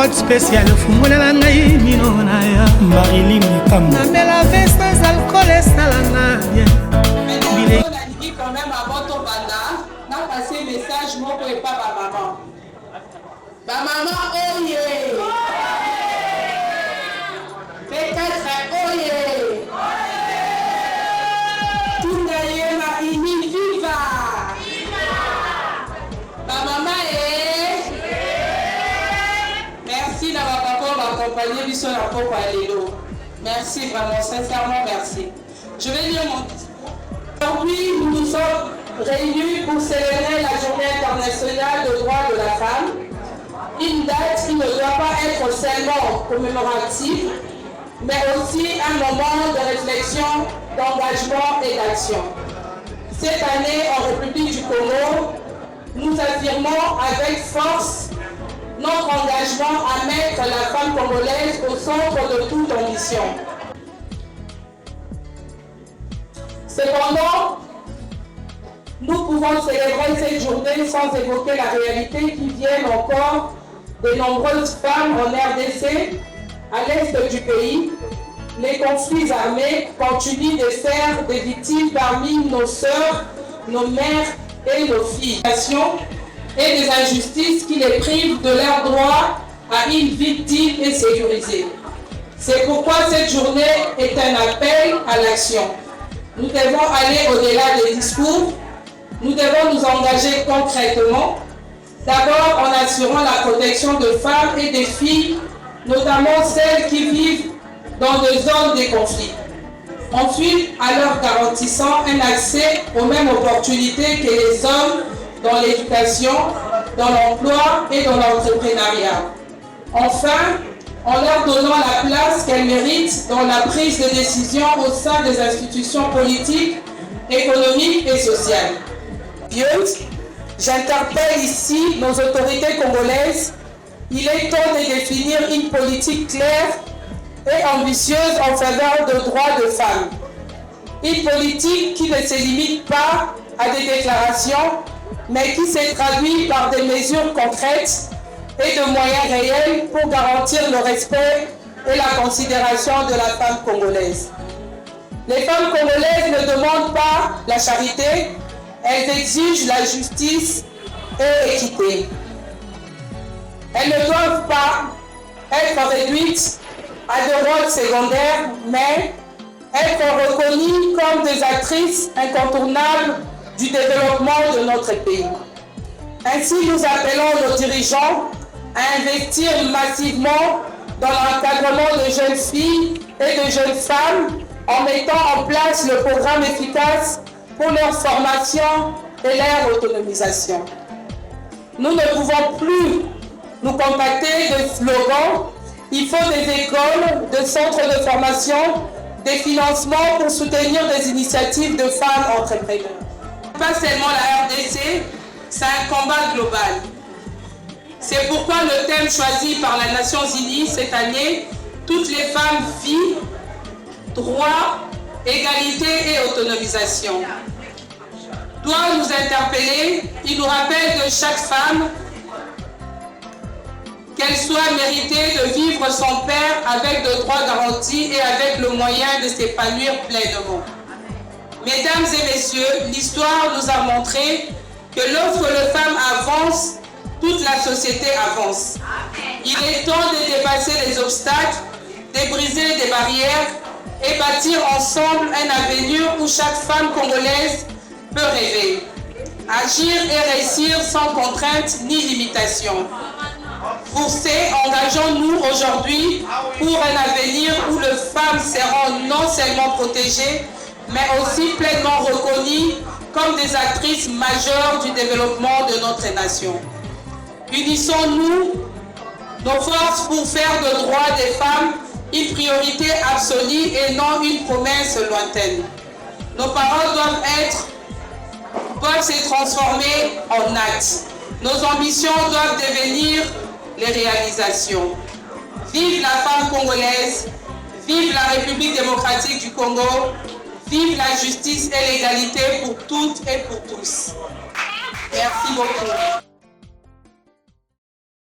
code spécial fungolela ngai mino na ya Marili Mikam namela veste alcool esalanga bien nalingi quand même avant tobanda na passer message moko epa bamama oye P4 oye tunaye Marili viva bamama merci d'avoir accompagné biso na poko ya lelo. Merci vraiment, sincèrement merci. Je vais lire mon discours. Aujourd'hui, nous nous sommes réunis pour célébrer la Journée internationale des droits de la femme. Une date qui ne doit pas être seulement commémorative, mais aussi un moment de réflexion, d'engagement et d'action. Cette année, en République du Congo, nous affirmons avec force notre engagement à mettre la femme congolaise au centre de toute ambition. Cependant, nous pouvons célébrer cette journée sans évoquer la réalité qui vient encore de nombreuses femmes en RDC, à l'est du pays. Les conflits armés continuent de faire des victimes parmi nos sœurs, nos mères et nos filles. Et des injustices qui les privent de leur droit à une vie digne et sécurisée. C'est pourquoi cette journée est un appel à l'action. Nous devons aller au-delà des discours, nous devons nous engager concrètement, d'abord en assurant la protection de femmes et des filles, notamment celles qui vivent dans des zones de conflit. Ensuite, en leur garantissant un accès aux mêmes opportunités que les hommes dans l'éducation, dans l'emploi et dans l'entrepreneuriat. Enfin, en leur donnant la place qu'elles méritent dans la prise de décision au sein des institutions politiques, économiques et sociales. J'interpelle ici nos autorités congolaises. Il est temps de définir une politique claire et ambitieuse en faveur des droits des femmes. Une politique qui ne se limite pas à des déclarations, mais qui se traduit par des mesures concrètes et de moyens réels pour garantir le respect et la considération de la femme congolaise. Les femmes congolaises ne demandent pas la charité, elles exigent la justice et l'équité. Elles ne doivent pas être réduites à des rôles secondaires, mais être reconnues comme des actrices incontournables du développement de notre pays. Ainsi, nous appelons nos dirigeants à investir massivement dans l'encadrement de jeunes filles et de jeunes femmes en mettant en place le programme efficace pour leur formation et leur autonomisation. Nous ne pouvons plus nous contenter de slogans. Il faut des écoles, des centres de formation, des financements pour soutenir des initiatives de femmes entrepreneurs. Pas seulement la RDC, c'est un combat global. C'est pourquoi le thème choisi par les Nations Unies cette année, toutes les femmes, filles, droits, égalité et autonomisation, doit nous interpeller. Il nous rappelle que chaque femme, qu'elle soit méritée de vivre son père avec de droits garantis et avec le moyen de s'épanouir pleinement. Mesdames et messieurs, l'histoire nous a montré que lorsque les femmes avancent, toute la société avance. Il est temps de dépasser les obstacles, de briser des barrières et bâtir ensemble un avenir où chaque femme congolaise peut rêver, agir et réussir sans contrainte ni limitation. Pour ces, engageons-nous aujourd'hui pour un avenir où les femmes seront non seulement protégées, mais aussi pleinement reconnues comme des actrices majeures du développement de notre nation. Unissons-nous nos forces pour faire de droits des femmes une priorité absolue et non une promesse lointaine. Nos paroles doivent se transformer en actes. Nos ambitions doivent devenir les réalisations. Vive la femme congolaise, vive la République démocratique du Congo, vive la justice et l'égalité pour toutes et pour tous. Merci beaucoup.